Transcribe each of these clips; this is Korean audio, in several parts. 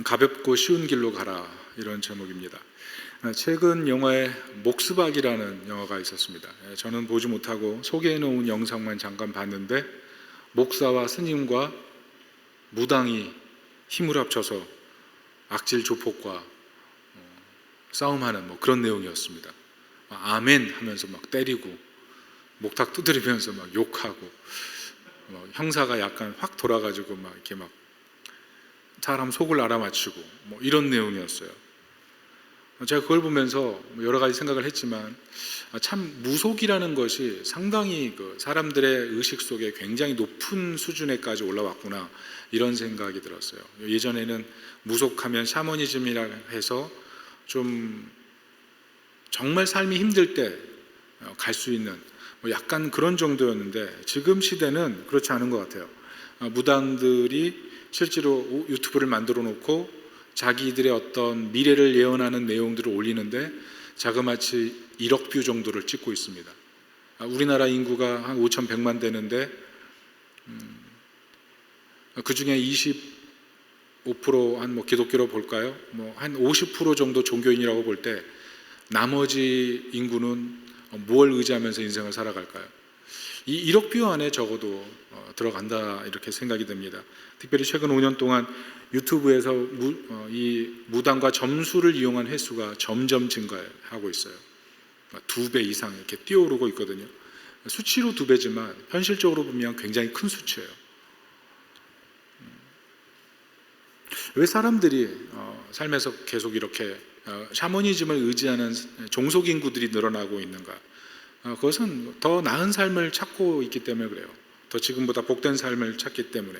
가볍고 쉬운 길로 가라, 이런 제목입니다. 최근 영화에 목스박이라는 영화가 있었습니다. 저는 보지 못하고 소개해 놓은 영상만 잠깐 봤는데, 목사와 스님과 무당이 힘을 합쳐서 악질 조폭과 싸움하는 그런 내용이었습니다. 아멘 하면서 막 때리고 목탁 두드리면서 막 욕하고, 형사가 약간 확 돌아가지고 막 이렇게 막 사람 속을 알아맞히고 이런 내용이었어요. 제가 그걸 보면서 여러 가지 생각을 했지만, 참 무속이라는 것이 상당히 사람들의 의식 속에 굉장히 높은 수준에까지 올라왔구나, 이런 생각이 들었어요. 예전에는 무속하면 샤머니즘이라 해서 좀 정말 삶이 힘들 때 갈 수 있는 약간 그런 정도였는데, 지금 시대는 그렇지 않은 것 같아요. 무당들이 실제로 유튜브를 만들어 놓고 자기들의 어떤 미래를 예언하는 내용들을 올리는데 자그마치 1억 뷰 정도를 찍고 있습니다. 우리나라 인구가 한 5,100만 되는데, 그 중에 25% 한 기독교로 볼까요? 한 50% 정도 종교인이라고 볼 때 나머지 인구는 무엇을 의지하면서 인생을 살아갈까요? 이 1억 뷰 안에 적어도 들어간다, 이렇게 생각이 듭니다. 특별히 최근 5년 동안 유튜브에서 이 무당과 점수를 이용한 횟수가 점점 증가하고 있어요. 2배 이상 이렇게 뛰어오르고 있거든요. 수치로 2배지만 현실적으로 보면 굉장히 큰 수치예요. 왜 사람들이 삶에서 계속 이렇게 샤머니즘을 의지하는 종속 인구들이 늘어나고 있는가? 그것은 더 나은 삶을 찾고 있기 때문에 그래요. 더 지금보다 복된 삶을 찾기 때문에.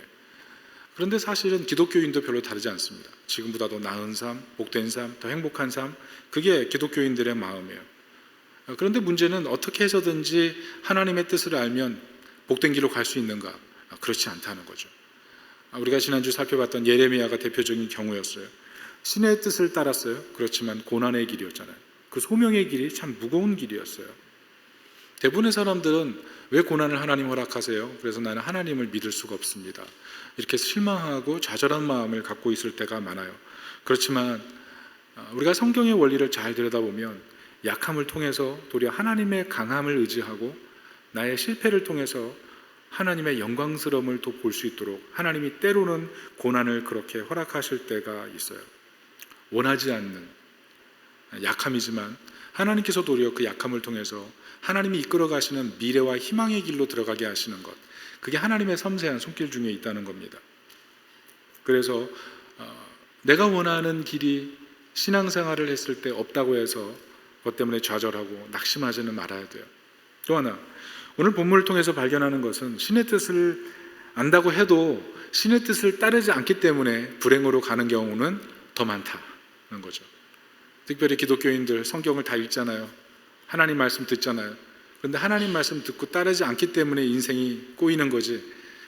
그런데 사실은 기독교인도 별로 다르지 않습니다. 지금보다 더 나은 삶, 복된 삶, 더 행복한 삶, 그게 기독교인들의 마음이에요. 그런데 문제는 어떻게 해서든지 하나님의 뜻을 알면 복된 길로 갈 수 있는가? 그렇지 않다는 거죠. 우리가 지난주 살펴봤던 예레미야가 대표적인 경우였어요. 신의 뜻을 따랐어요. 그렇지만 고난의 길이었잖아요. 그 소명의 길이 참 무거운 길이었어요. 대부분의 사람들은 왜 고난을 하나님 허락하세요? 그래서 나는 하나님을 믿을 수가 없습니다, 이렇게 실망하고 좌절한 마음을 갖고 있을 때가 많아요. 그렇지만 우리가 성경의 원리를 잘 들여다보면 약함을 통해서 도리어 하나님의 강함을 의지하고 나의 실패를 통해서 하나님의 영광스러움을 또 볼 수 있도록 하나님이 때로는 고난을 그렇게 허락하실 때가 있어요. 원하지 않는 약함이지만 하나님께서 도리어 그 약함을 통해서 하나님이 이끌어 가시는 미래와 희망의 길로 들어가게 하시는 것, 그게 하나님의 섬세한 손길 중에 있다는 겁니다. 그래서 내가 원하는 길이 신앙생활을 했을 때 없다고 해서 그것 때문에 좌절하고 낙심하지는 말아야 돼요. 또 하나, 오늘 본문을 통해서 발견하는 것은 신의 뜻을 안다고 해도 신의 뜻을 따르지 않기 때문에 불행으로 가는 경우는 더 많다는 거죠. 특별히 기독교인들 성경을 다 읽잖아요. 하나님 말씀 듣잖아요. 그런데 하나님 말씀 듣고 따르지 않기 때문에 인생이 꼬이는 거지,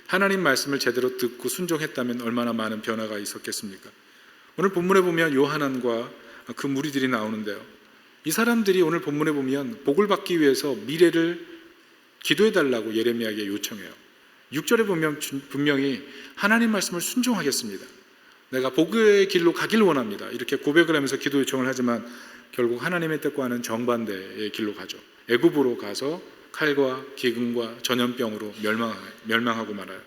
하나님 말씀을 제대로 듣고 순종했다면 얼마나 많은 변화가 있었겠습니까? 오늘 본문에 보면 요한안과 그 무리들이 나오는데요, 이 사람들이 오늘 본문에 보면 복을 받기 위해서 미래를 기도해달라고 예레미야에게 요청해요. 6절에 보면 분명히 하나님 말씀을 순종하겠습니다, 내가 복의 길로 가길 원합니다, 이렇게 고백을 하면서 기도 요청을 하지만 결국 하나님의 뜻과는 정반대의 길로 가죠. 애굽으로 가서 칼과 기근과 전염병으로 멸망하고 말아요.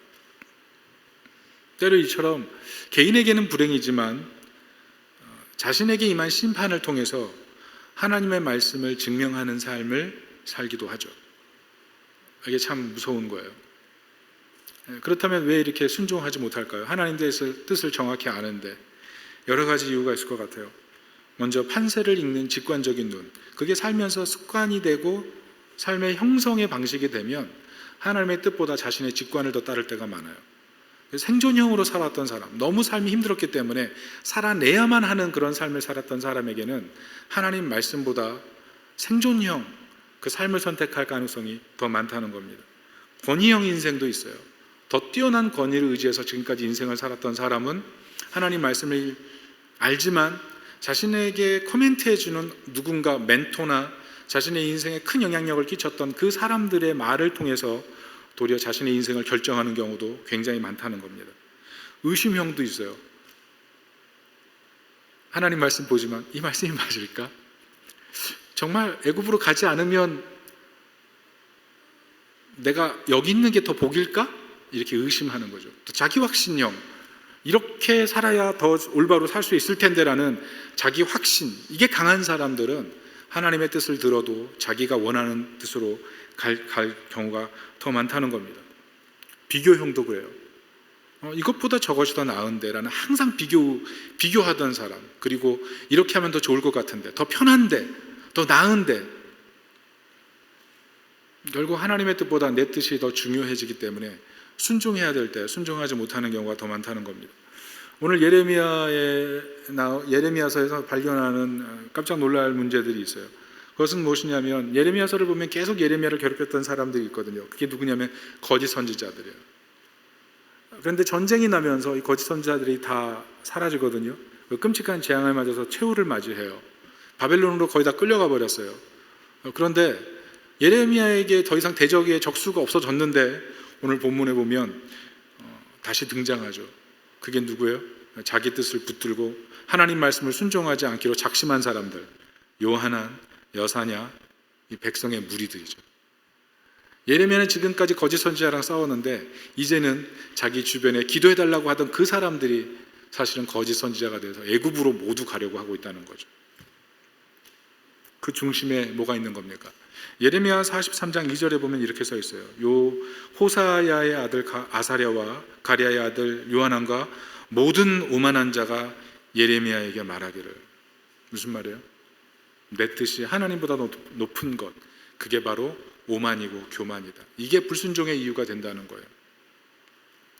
때로 이처럼 개인에게는 불행이지만 자신에게 임한 심판을 통해서 하나님의 말씀을 증명하는 삶을 살기도 하죠. 이게 참 무서운 거예요. 그렇다면 왜 이렇게 순종하지 못할까요? 하나님의 뜻을 정확히 아는데 여러 가지 이유가 있을 것 같아요. 먼저 판세를 읽는 직관적인 눈, 그게 살면서 습관이 되고 삶의 형성의 방식이 되면 하나님의 뜻보다 자신의 직관을 더 따를 때가 많아요. 생존형으로 살았던 사람, 너무 삶이 힘들었기 때문에 살아내야만 하는 그런 삶을 살았던 사람에게는 하나님 말씀보다 생존형, 그 삶을 선택할 가능성이 더 많다는 겁니다. 권위형 인생도 있어요. 더 뛰어난 권위를 의지해서 지금까지 인생을 살았던 사람은 하나님 말씀을 알지만 자신에게 코멘트해주는 누군가, 멘토나 자신의 인생에 큰 영향력을 끼쳤던 그 사람들의 말을 통해서 도리어 자신의 인생을 결정하는 경우도 굉장히 많다는 겁니다. 의심형도 있어요. 하나님 말씀 보지만 이 말씀이 맞을까? 정말 애굽으로 가지 않으면 내가 여기 있는 게 더 복일까? 이렇게 의심하는 거죠. 또 자기 확신형, 이렇게 살아야 더 올바로 살 수 있을 텐데라는 자기 확신, 이게 강한 사람들은 하나님의 뜻을 들어도 자기가 원하는 뜻으로 갈 경우가 더 많다는 겁니다. 비교형도 그래요. 이것보다 저것이 더 나은데 라는 항상 비교하던 사람, 그리고 이렇게 하면 더 좋을 것 같은데, 더 편한데, 더 나은데, 결국 하나님의 뜻보다 내 뜻이 더 중요해지기 때문에 순종해야 될 때 순종하지 못하는 경우가 더 많다는 겁니다. 오늘 예레미야서에서 발견하는 깜짝 놀랄 문제들이 있어요. 그것은 무엇이냐면, 예레미야서를 보면 계속 예레미야를 괴롭혔던 사람들이 있거든요. 그게 누구냐면 거짓 선지자들이에요. 그런데 전쟁이 나면서 이 거짓 선지자들이 다 사라지거든요. 그 끔찍한 재앙을 맞아서 최후를 맞이해요. 바벨론으로 거의 다 끌려가 버렸어요. 그런데 예레미야에게 더 이상 대적의 적수가 없어졌는데 오늘 본문에 보면 다시 등장하죠. 그게 누구예요? 자기 뜻을 붙들고 하나님 말씀을 순종하지 않기로 작심한 사람들, 요하난, 여사냐, 이 백성의 무리들이죠. 예레미야는 지금까지 거짓 선지자랑 싸웠는데 이제는 자기 주변에 기도해달라고 하던 그 사람들이 사실은 거짓 선지자가 돼서 애굽으로 모두 가려고 하고 있다는 거죠. 그 중심에 뭐가 있는 겁니까? 예레미야 43장 2절에 보면 이렇게 써 있어요. 요 호사야의 아들 아사랴와 가랴의 아들 요하난과 모든 오만한 자가 예레미야에게 말하기를, 무슨 말이에요? 내 뜻이 하나님보다 높은 것, 그게 바로 오만이고 교만이다. 이게 불순종의 이유가 된다는 거예요.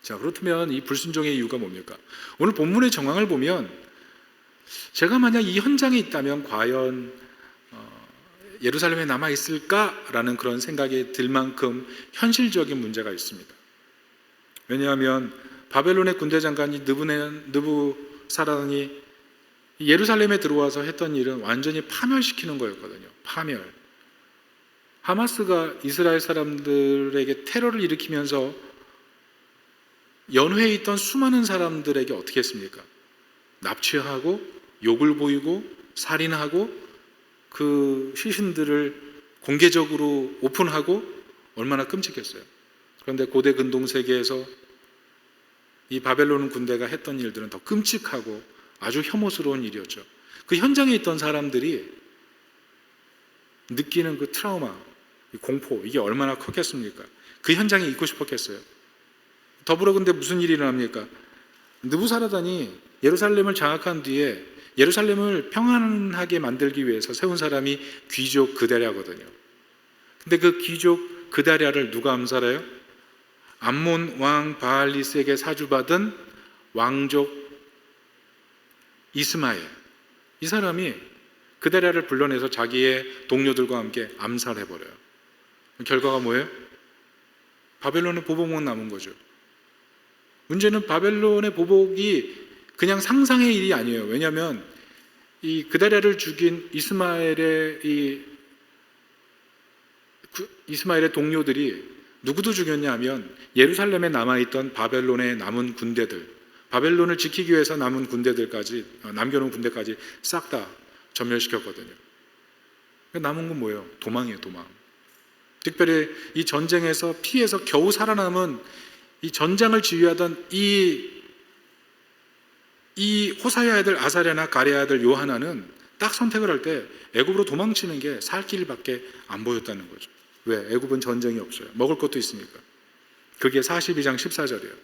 자, 그렇다면 이 불순종의 이유가 뭡니까? 오늘 본문의 정황을 보면 제가 만약 이 현장에 있다면 과연 예루살렘에 남아있을까라는 그런 생각이 들 만큼 현실적인 문제가 있습니다. 왜냐하면 바벨론의 군대 장관이 느부사라단이 예루살렘에 들어와서 했던 일은 완전히 파멸시키는 거였거든요. 파멸. 하마스가 이스라엘 사람들에게 테러를 일으키면서 연회에 있던 수많은 사람들에게 어떻게 했습니까? 납치하고 욕을 보이고 살인하고 그 시신들을 공개적으로 오픈하고, 얼마나 끔찍했어요. 그런데 고대 근동 세계에서 이 바벨론 군대가 했던 일들은 더 끔찍하고 아주 혐오스러운 일이었죠. 그 현장에 있던 사람들이 느끼는 그 트라우마, 공포, 이게 얼마나 컸겠습니까? 그 현장에 있고 싶었겠어요. 더불어 근데 무슨 일이 일어납니까? 느부사라단이 예루살렘을 장악한 뒤에 예루살렘을 평안하게 만들기 위해서 세운 사람이 귀족 그다랴거든요. 근데 그 귀족 그다랴를 누가 암살해요? 암몬 왕 바알리스에게 사주받은 왕족 이스마엘, 이 사람이 그다랴를 불러내서 자기의 동료들과 함께 암살해버려요. 결과가 뭐예요? 바벨론의 보복만 남은 거죠. 문제는 바벨론의 보복이 그냥 상상의 일이 아니에요. 왜냐하면 이 그다랴를 죽인 이스마엘의 동료들이 누구도 죽였냐 하면 예루살렘에 남아있던 바벨론의 남은 군대들, 바벨론을 지키기 위해서 남은 군대들까지, 남겨놓은 군대까지 싹 다 전멸시켰거든요. 남은 건 뭐예요? 도망이에요, 도망. 특별히 이 전쟁에서 피해서 겨우 살아남은 이 전장을 지휘하던 이 호사야 아들 아사랴나 가랴 아들 요하나는 딱 선택을 할 때 애굽으로 도망치는 게 살 길밖에 안 보였다는 거죠. 왜? 애굽은 전쟁이 없어요. 먹을 것도 있으니까. 그게 42장 14절이에요.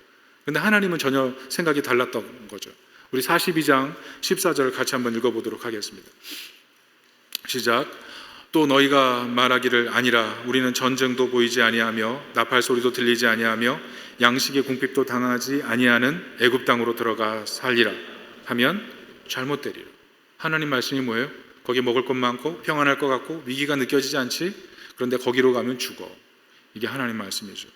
근데 하나님은 전혀 생각이 달랐던 거죠. 우리 42장 14절 같이 한번 읽어보도록 하겠습니다. 시작. 또 너희가 말하기를 아니라 우리는 전쟁도 보이지 아니하며 나팔 소리도 들리지 아니하며 양식의 궁핍도 당하지 아니하는 애굽 땅으로 들어가 살리라 하면 잘못되리라. 하나님 말씀이 뭐예요? 거기 먹을 것 많고 평안할 것 같고 위기가 느껴지지 않지? 그런데 거기로 가면 죽어. 이게 하나님 말씀이죠.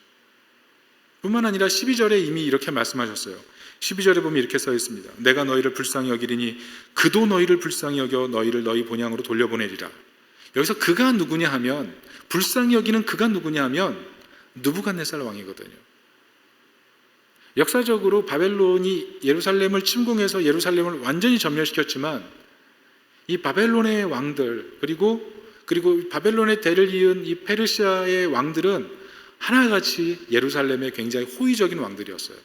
뿐만 아니라 12절에 이미 이렇게 말씀하셨어요. 12절에 보면 이렇게 써 있습니다. 내가 너희를 불쌍히 여기리니 그도 너희를 불쌍히 여겨 너희를 너희 본향으로 돌려보내리라. 여기서 그가 누구냐 하면, 불쌍히 여기는 그가 누구냐 하면 느부갓네살 왕이거든요. 역사적으로 바벨론이 예루살렘을 침공해서 예루살렘을 완전히 점령시켰지만 이 바벨론의 왕들 그리고 바벨론의 대를 이은 이 페르시아의 왕들은 하나같이 예루살렘의 굉장히 호의적인 왕들이었어요.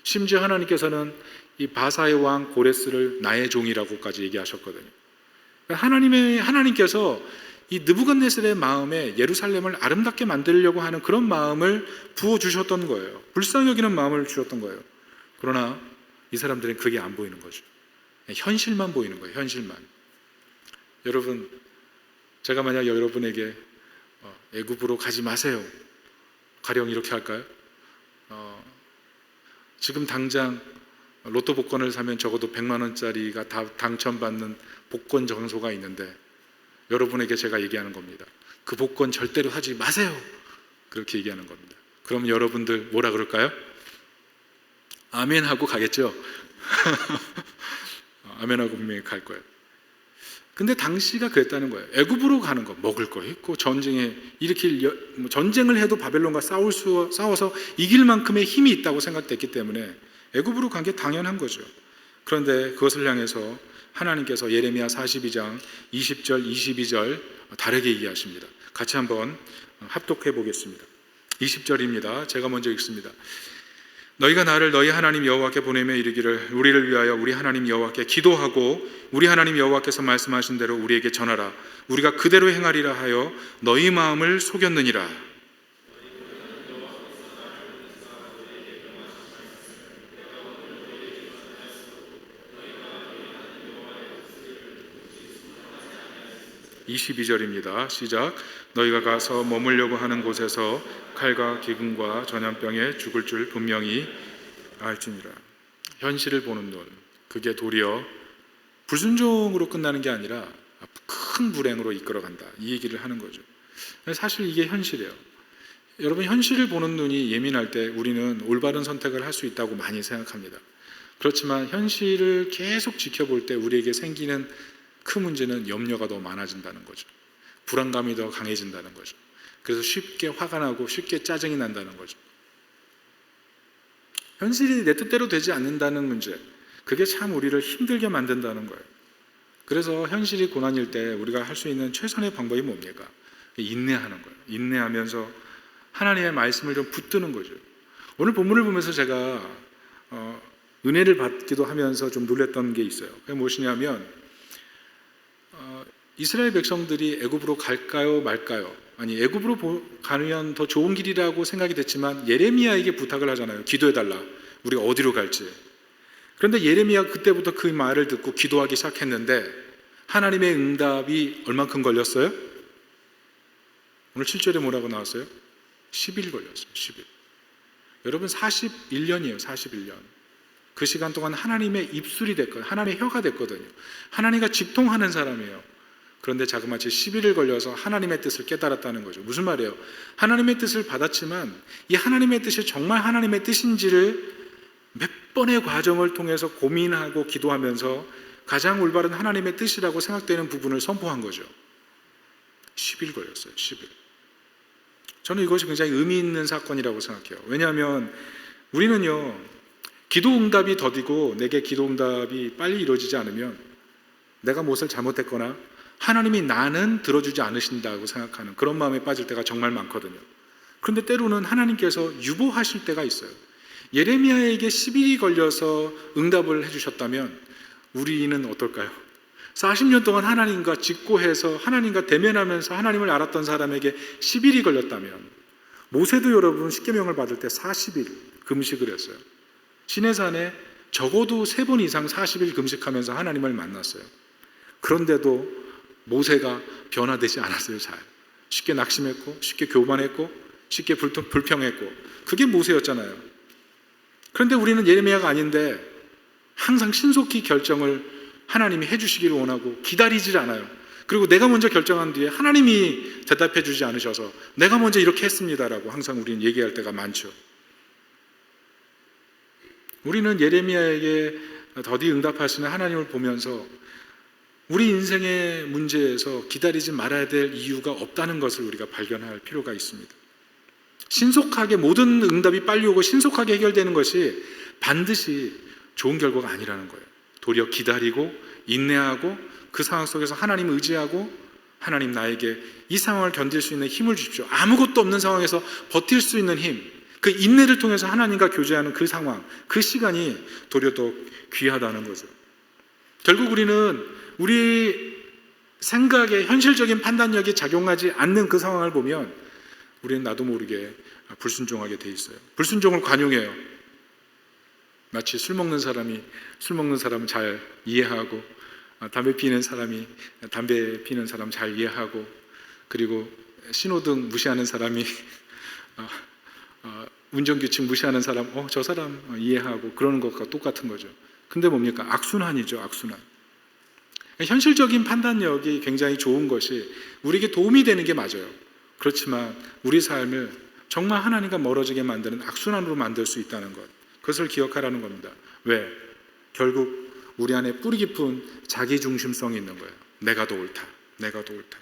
심지어 하나님께서는 이 바사의 왕 고레스를 나의 종이라고까지 얘기하셨거든요. 하나님께서 이 느부갓네살의 마음에 예루살렘을 아름답게 만들려고 하는 그런 마음을 부어주셨던 거예요. 불쌍히 여기는 마음을 주셨던 거예요. 그러나 이 사람들은 그게 안 보이는 거죠. 현실만 보이는 거예요. 현실만. 여러분, 제가 만약 여러분에게 애굽으로 가지 마세요, 가령 이렇게 할까요? 지금 당장 로또 복권을 사면 적어도 100만 원짜리가 다 당첨받는 복권 장소가 있는데 여러분에게 제가 얘기하는 겁니다. 그 복권 절대로 사지 마세요, 그렇게 얘기하는 겁니다. 그럼 여러분들 뭐라 그럴까요? 아멘 하고 가겠죠? 아멘 하고 분명히 갈 거예요. 근데 당시가 그랬다는 거예요. 애굽으로 가는 거, 먹을 거 있고 전쟁을 해도 바벨론과 싸워서 이길 만큼의 힘이 있다고 생각됐기 때문에 애굽으로 간 게 당연한 거죠. 그런데 그것을 향해서 하나님께서 예레미야 42장 20절 22절 다르게 얘기하십니다. 같이 한번 합독해 보겠습니다. 20절입니다. 제가 먼저 읽습니다. 너희가 나를 너희 하나님 여호와께 보내며 이르기를 우리를 위하여 우리 하나님 여호와께 기도하고 우리 하나님 여호와께서 말씀하신 대로 우리에게 전하라. 우리가 그대로 행하리라 하여 너희 마음을 속였느니라. 22절입니다. 시작. 너희가 가서 머물려고 하는 곳에서 칼과 기근과 전염병에 죽을 줄 분명히 알지니라. 현실을 보는 눈, 그게 도리어 불순종으로 끝나는 게 아니라 큰 불행으로 이끌어간다, 이 얘기를 하는 거죠. 사실 이게 현실이에요. 여러분, 현실을 보는 눈이 예민할 때 우리는 올바른 선택을 할 수 있다고 많이 생각합니다. 그렇지만 현실을 계속 지켜볼 때 우리에게 생기는 큰 문제는 염려가 더 많아진다는 거죠. 불안감이 더 강해진다는 거죠. 그래서 쉽게 화가 나고 쉽게 짜증이 난다는 거죠. 현실이 내 뜻대로 되지 않는다는 문제, 그게 참 우리를 힘들게 만든다는 거예요. 그래서 현실이 고난일 때 우리가 할 수 있는 최선의 방법이 뭡니까? 인내하는 거예요. 인내하면서 하나님의 말씀을 좀 붙드는 거죠. 오늘 본문을 보면서 제가 은혜를 받기도 하면서 좀 놀랬던 게 있어요. 그게 무엇이냐면 이스라엘 백성들이 애굽으로 갈까요 말까요? 아니, 애굽으로 가면 더 좋은 길이라고 생각이 됐지만 예레미야에게 부탁을 하잖아요. 기도해달라, 우리가 어디로 갈지. 그런데 예레미야 그때부터 그 말을 듣고 기도하기 시작했는데 하나님의 응답이 얼만큼 걸렸어요? 오늘 7절에 뭐라고 나왔어요? 10일 걸렸어요. 10일. 여러분, 41년이에요. 41년. 그 시간 동안 하나님의 입술이 됐거든요. 하나님의 혀가 됐거든요. 하나님과 직통하는 사람이에요. 그런데 자그마치 10일을 걸려서 하나님의 뜻을 깨달았다는 거죠. 무슨 말이에요? 하나님의 뜻을 받았지만 이 하나님의 뜻이 정말 하나님의 뜻인지를 몇 번의 과정을 통해서 고민하고 기도하면서 가장 올바른 하나님의 뜻이라고 생각되는 부분을 선포한 거죠. 10일 걸렸어요. 10일. 저는 이것이 굉장히 의미 있는 사건이라고 생각해요. 왜냐하면 우리는요, 기도 응답이 더디고 내게 기도 응답이 빨리 이루어지지 않으면 내가 무엇을 잘못했거나 하나님이 나는 들어주지 않으신다고 생각하는 그런 마음에 빠질 때가 정말 많거든요. 그런데 때로는 하나님께서 유보하실 때가 있어요. 예레미야에게 10일이 걸려서 응답을 해주셨다면 우리는 어떨까요? 40년 동안 하나님과 직고해서 하나님과 대면하면서 하나님을 알았던 사람에게 10일이 걸렸다면, 모세도 여러분 십계명을 받을 때 40일 금식을 했어요. 시내산에 적어도 3번 이상 40일 금식하면서 하나님을 만났어요. 그런데도 모세가 변화되지 않았어요. 잘 쉽게 낙심했고 쉽게 교만했고 쉽게 불평했고, 그게 모세였잖아요. 그런데 우리는 예레미야가 아닌데 항상 신속히 결정을 하나님이 해주시기를 원하고 기다리질 않아요. 그리고 내가 먼저 결정한 뒤에 하나님이 대답해 주지 않으셔서 내가 먼저 이렇게 했습니다라고 항상 우리는 얘기할 때가 많죠. 우리는 예레미야에게 더디 응답하시는 하나님을 보면서 우리 인생의 문제에서 기다리지 말아야 될 이유가 없다는 것을 우리가 발견할 필요가 있습니다. 신속하게 모든 응답이 빨리 오고 신속하게 해결되는 것이 반드시 좋은 결과가 아니라는 거예요. 도리어 기다리고 인내하고 그 상황 속에서 하나님 의지하고 하나님 나에게 이 상황을 견딜 수 있는 힘을 주십시오. 아무것도 없는 상황에서 버틸 수 있는 힘, 그 인내를 통해서 하나님과 교제하는 그 상황, 그 시간이 도리어 더 귀하다는 거죠. 결국 우리는 우리 생각에 현실적인 판단력이 작용하지 않는 그 상황을 보면 우리는 나도 모르게 불순종하게 돼 있어요. 불순종을 관용해요. 마치 술 먹는 사람이 술 먹는 사람을 잘 이해하고, 담배 피는 사람이 담배 피는 사람 잘 이해하고, 그리고 신호등 무시하는 사람이 운전규칙 무시하는 사람, 저 사람 이해하고 그러는 것과 똑같은 거죠. 근데 뭡니까? 악순환이죠, 악순환. 현실적인 판단력이 굉장히 좋은 것이 우리에게 도움이 되는 게 맞아요. 그렇지만 우리 삶을 정말 하나님과 멀어지게 만드는 악순환으로 만들 수 있다는 것, 그것을 기억하라는 겁니다. 왜? 결국 우리 안에 뿌리 깊은 자기중심성이 있는 거예요. 내가 더 옳다, 내가 더 옳다.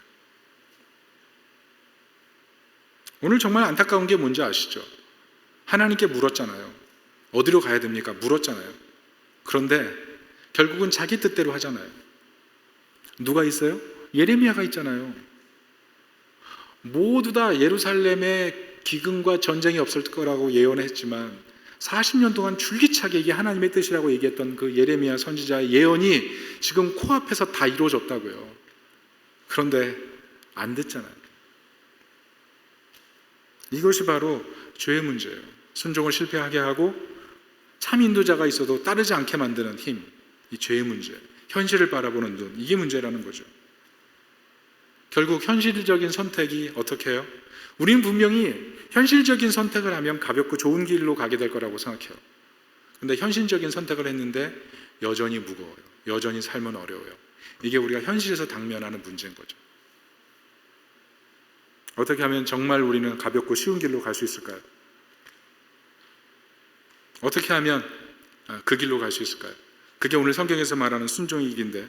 오늘 정말 안타까운 게 뭔지 아시죠? 하나님께 물었잖아요. 어디로 가야 됩니까? 물었잖아요. 그런데 결국은 자기 뜻대로 하잖아요. 누가 있어요? 예레미야가 있잖아요. 모두 다 예루살렘에 기근과 전쟁이 없을 거라고 예언했지만 40년 동안 줄기차게 이게 하나님의 뜻이라고 얘기했던 그 예레미야 선지자의 예언이 지금 코앞에서 다 이루어졌다고요. 그런데 안 듣잖아요. 이것이 바로 죄의 문제예요. 순종을 실패하게 하고 참 인도자가 있어도 따르지 않게 만드는 힘, 이 죄의 문제, 현실을 바라보는 눈, 이게 문제라는 거죠. 결국 현실적인 선택이 어떻게 해요? 우리는 분명히 현실적인 선택을 하면 가볍고 좋은 길로 가게 될 거라고 생각해요. 그런데 현실적인 선택을 했는데 여전히 무거워요. 여전히 삶은 어려워요. 이게 우리가 현실에서 당면하는 문제인 거죠. 어떻게 하면 정말 우리는 가볍고 쉬운 길로 갈 수 있을까요? 어떻게 하면 그 길로 갈 수 있을까요? 그게 오늘 성경에서 말하는 순종의 길인데,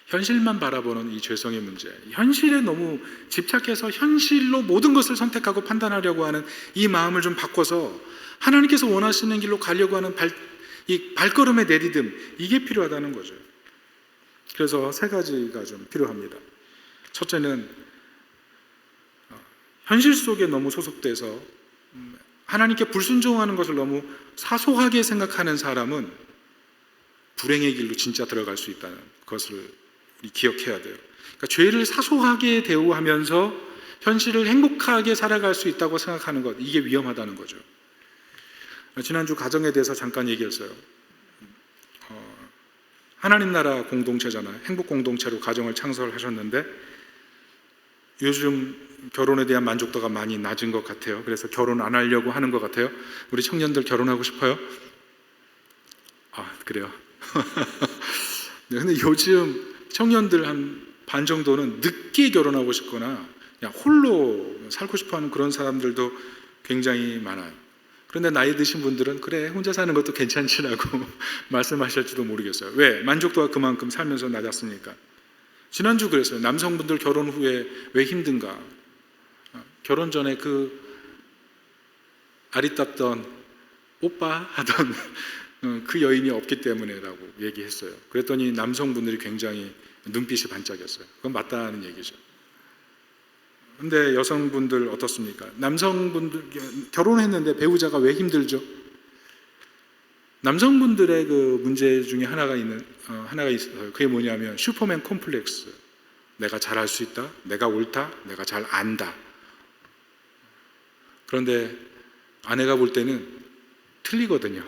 현실만 바라보는 이 죄성의 문제, 현실에 너무 집착해서 현실로 모든 것을 선택하고 판단하려고 하는 이 마음을 좀 바꿔서 하나님께서 원하시는 길로 가려고 하는 이 발걸음의 내디딤, 이게 필요하다는 거죠. 그래서 세 가지가 좀 필요합니다. 첫째는 현실 속에 너무 소속돼서 하나님께 불순종하는 것을 너무 사소하게 생각하는 사람은 불행의 길로 진짜 들어갈 수 있다는 것을 우리 기억해야 돼요. 그러니까 죄를 사소하게 대우하면서 현실을 행복하게 살아갈 수 있다고 생각하는 것, 이게 위험하다는 거죠. 지난주 가정에 대해서 잠깐 얘기했어요. 하나님 나라 공동체잖아요. 행복 공동체로 가정을 창설하셨는데 요즘 결혼에 대한 만족도가 많이 낮은 것 같아요. 그래서 결혼 안 하려고 하는 것 같아요. 우리 청년들 결혼하고 싶어요? 그래요? 근데 요즘 청년들 한 반 정도는 늦게 결혼하고 싶거나 그냥 홀로 살고 싶어하는 그런 사람들도 굉장히 많아요. 그런데 나이 드신 분들은 그래, 혼자 사는 것도 괜찮지라고 말씀하실지도 모르겠어요. 왜? 만족도가 그만큼 살면서 낮았으니까. 지난주 그랬어요. 남성분들 결혼 후에 왜 힘든가? 결혼 전에 그 아리따던 오빠 하던 그 여인이 없기 때문에라고 얘기했어요. 그랬더니 남성분들이 굉장히 눈빛이 반짝였어요. 그건 맞다는 얘기죠. 근데 여성분들 어떻습니까? 남성분들 결혼했는데 배우자가 왜 힘들죠? 남성분들의 그 문제 중에 하나가 있어요. 그게 뭐냐면 슈퍼맨 콤플렉스. 내가 잘할 수 있다, 내가 옳다, 내가 잘 안다. 그런데 아내가 볼 때는 틀리거든요.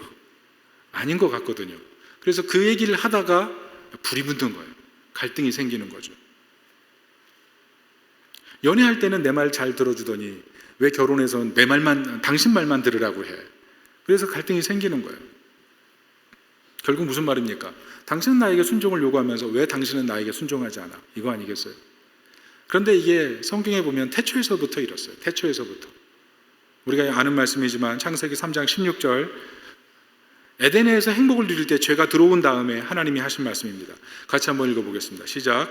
아닌 것 같거든요. 그래서 그 얘기를 하다가 불이 붙는 거예요. 갈등이 생기는 거죠. 연애할 때는 내 말 잘 들어주더니 왜 결혼해서 내 말만, 당신 말만 들으라고 해. 그래서 갈등이 생기는 거예요. 결국 무슨 말입니까? 당신은 나에게 순종을 요구하면서 왜 당신은 나에게 순종하지 않아? 이거 아니겠어요? 그런데 이게 성경에 보면 태초에서부터 이랬어요. 태초에서부터. 우리가 아는 말씀이지만 창세기 3장 16절, 에덴에서 행복을 누릴 때 죄가 들어온 다음에 하나님이 하신 말씀입니다. 같이 한번 읽어보겠습니다. 시작.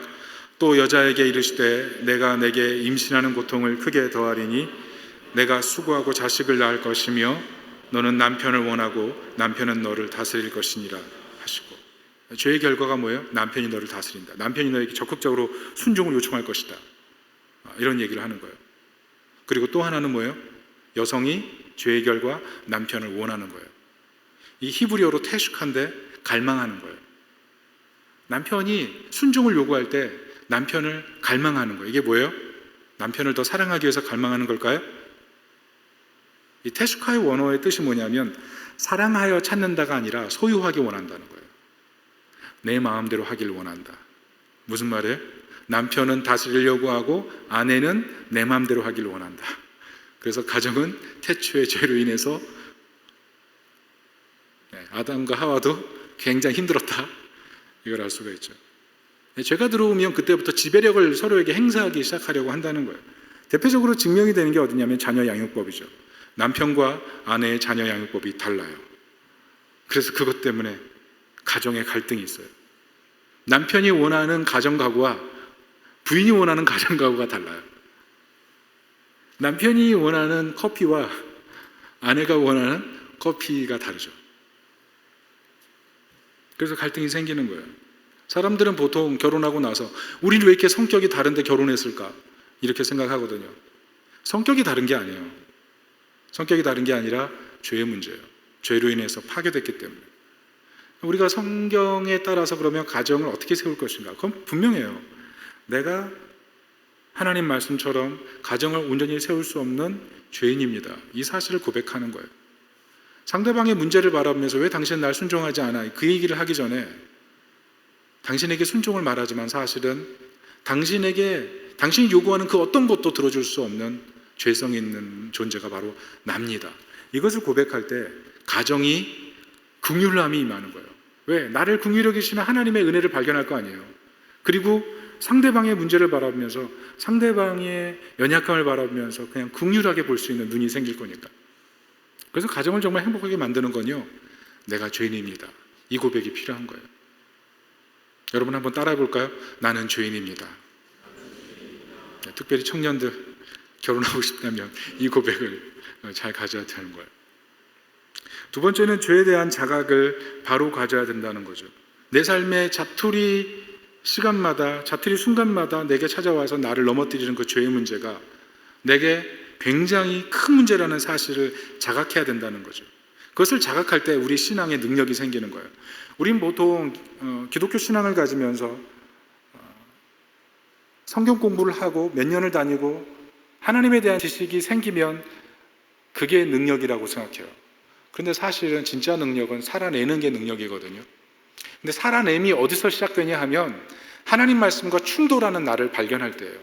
또 여자에게 이르시되 내가 내게 임신하는 고통을 크게 더하리니 내가 수고하고 자식을 낳을 것이며 너는 남편을 원하고 남편은 너를 다스릴 것이니라 하시고, 죄의 결과가 뭐예요? 남편이 너를 다스린다. 남편이 너에게 적극적으로 순종을 요청할 것이다. 이런 얘기를 하는 거예요. 그리고 또 하나는 뭐예요? 여성이 죄의 결과 남편을 원하는 거예요. 이 히브리어로 테슈카인데 갈망하는 거예요. 남편이 순종을 요구할 때 남편을 갈망하는 거예요. 이게 뭐예요? 남편을 더 사랑하기 위해서 갈망하는 걸까요? 이 테슈카의 원어의 뜻이 뭐냐면 사랑하여 찾는다가 아니라 소유하기 원한다는 거예요. 내 마음대로 하길 원한다. 무슨 말이에요? 남편은 다스리려고 하고 아내는 내 마음대로 하길 원한다. 그래서 가정은 태초의 죄로 인해서 아담과 하와도 굉장히 힘들었다. 이걸 알 수가 있죠. 죄가 들어오면 그때부터 지배력을 서로에게 행사하기 시작하려고 한다는 거예요. 대표적으로 증명이 되는 게 어디냐면 자녀 양육법이죠. 남편과 아내의 자녀 양육법이 달라요. 그래서 그것 때문에 가정에 갈등이 있어요. 남편이 원하는 가정 가구와 부인이 원하는 가정 가구가 달라요. 남편이 원하는 커피와 아내가 원하는 커피가 다르죠. 그래서 갈등이 생기는 거예요. 사람들은 보통 결혼하고 나서 우리는 왜 이렇게 성격이 다른데 결혼했을까? 이렇게 생각하거든요. 성격이 다른 게 아니에요. 성격이 다른 게 아니라 죄의 문제예요. 죄로 인해서 파괴됐기 때문에. 우리가 성경에 따라서 그러면 가정을 어떻게 세울 것인가? 그건 분명해요. 내가 하나님 말씀처럼 가정을 온전히 세울 수 없는 죄인입니다. 이 사실을 고백하는 거예요. 상대방의 문제를 바라보면서 왜 당신은 날 순종하지 않아? 그 얘기를 하기 전에 당신에게 순종을 말하지만 사실은 당신이 요구하는 그 어떤 것도 들어줄 수 없는 죄성이 있는 존재가 바로 납니다. 이것을 고백할 때 가정이 긍휼함이 임하는 거예요. 왜? 나를 긍휼히 여기시는 하나님의 은혜를 발견할 거 아니에요. 그리고 상대방의 문제를 바라보면서 상대방의 연약함을 바라보면서 그냥 긍휼하게 볼 수 있는 눈이 생길 거니까. 그래서 가정을 정말 행복하게 만드는 건요, 내가 죄인입니다. 이 고백이 필요한 거예요. 여러분 한번 따라해 볼까요? 나는 죄인입니다. 특별히 청년들 결혼하고 싶다면 이 고백을 잘 가져야 되는 거예요. 두 번째는 죄에 대한 자각을 바로 가져야 된다는 거죠. 내 삶의 자투리 시간마다, 자투리 순간마다 내게 찾아와서 나를 넘어뜨리는 그 죄의 문제가 내게 굉장히 큰 문제라는 사실을 자각해야 된다는 거죠. 그것을 자각할 때 우리 신앙의 능력이 생기는 거예요. 우린 보통 기독교 신앙을 가지면서 성경 공부를 하고 몇 년을 다니고 하나님에 대한 지식이 생기면 그게 능력이라고 생각해요. 그런데 사실은 진짜 능력은 살아내는 게 능력이거든요. 근데 살아냄이 어디서 시작되냐 하면 하나님 말씀과 충돌하는 나를 발견할 때예요.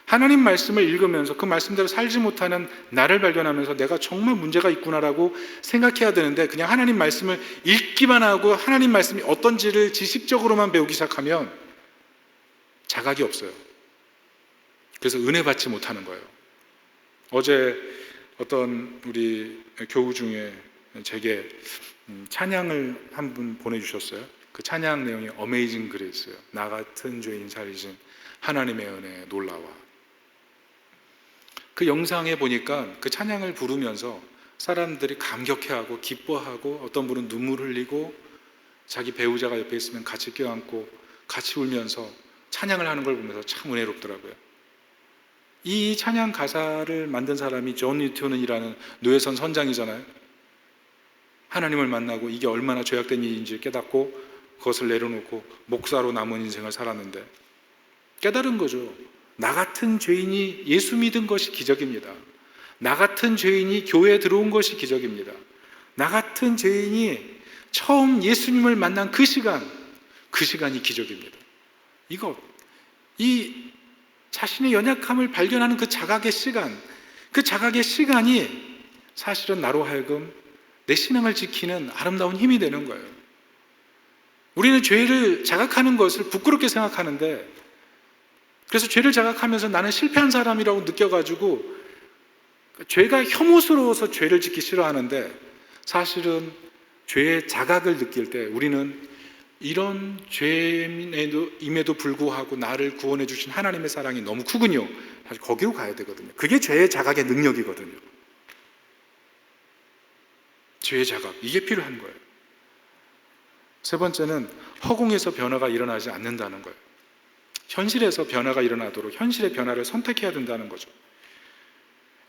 하나님 말씀을 읽으면서 그 말씀대로 살지 못하는 나를 발견하면서 내가 정말 문제가 있구나라고 생각해야 되는데 그냥 하나님 말씀을 읽기만 하고 하나님 말씀이 어떤지를 지식적으로만 배우기 시작하면 자각이 없어요. 그래서 은혜 받지 못하는 거예요. 어제 어떤 우리 교우 중에 제게 찬양을 한 분 보내주셨어요. 그 찬양 내용이 어메이징 그레이스예요. 나 같은 죄인 살리신 하나님의 은혜에 놀라와. 그 영상에 보니까 그 찬양을 부르면서 사람들이 감격해하고 기뻐하고 어떤 분은 눈물 흘리고 자기 배우자가 옆에 있으면 같이 껴안고 같이 울면서 찬양을 하는 걸 보면서 참 은혜롭더라고요. 이 찬양 가사를 만든 사람이 존 뉴턴이라는 노예선 선장이잖아요. 하나님을 만나고 이게 얼마나 죄악된 일인지 깨닫고 그것을 내려놓고 목사로 남은 인생을 살았는데 깨달은 거죠. 나 같은 죄인이 예수 믿은 것이 기적입니다. 나 같은 죄인이 교회에 들어온 것이 기적입니다. 나 같은 죄인이 처음 예수님을 만난 그 시간이 기적입니다. 이 자신의 연약함을 발견하는 그 자각의 시간이 사실은 나로 하여금 내 신앙을 지키는 아름다운 힘이 되는 거예요. 우리는 죄를 자각하는 것을 부끄럽게 생각하는데 그래서 죄를 자각하면서 나는 실패한 사람이라고 느껴가지고 죄가 혐오스러워서 죄를 짓기 싫어하는데 사실은 죄의 자각을 느낄 때 우리는 이런 죄임에도 불구하고 나를 구원해 주신 하나님의 사랑이 너무 크군요. 사실 거기로 가야 되거든요. 그게 죄의 자각의 능력이거든요. 죄의 자각, 이게 필요한 거예요. 세 번째는 허공에서 변화가 일어나지 않는다는 거예요. 현실에서 변화가 일어나도록 현실의 변화를 선택해야 된다는 거죠.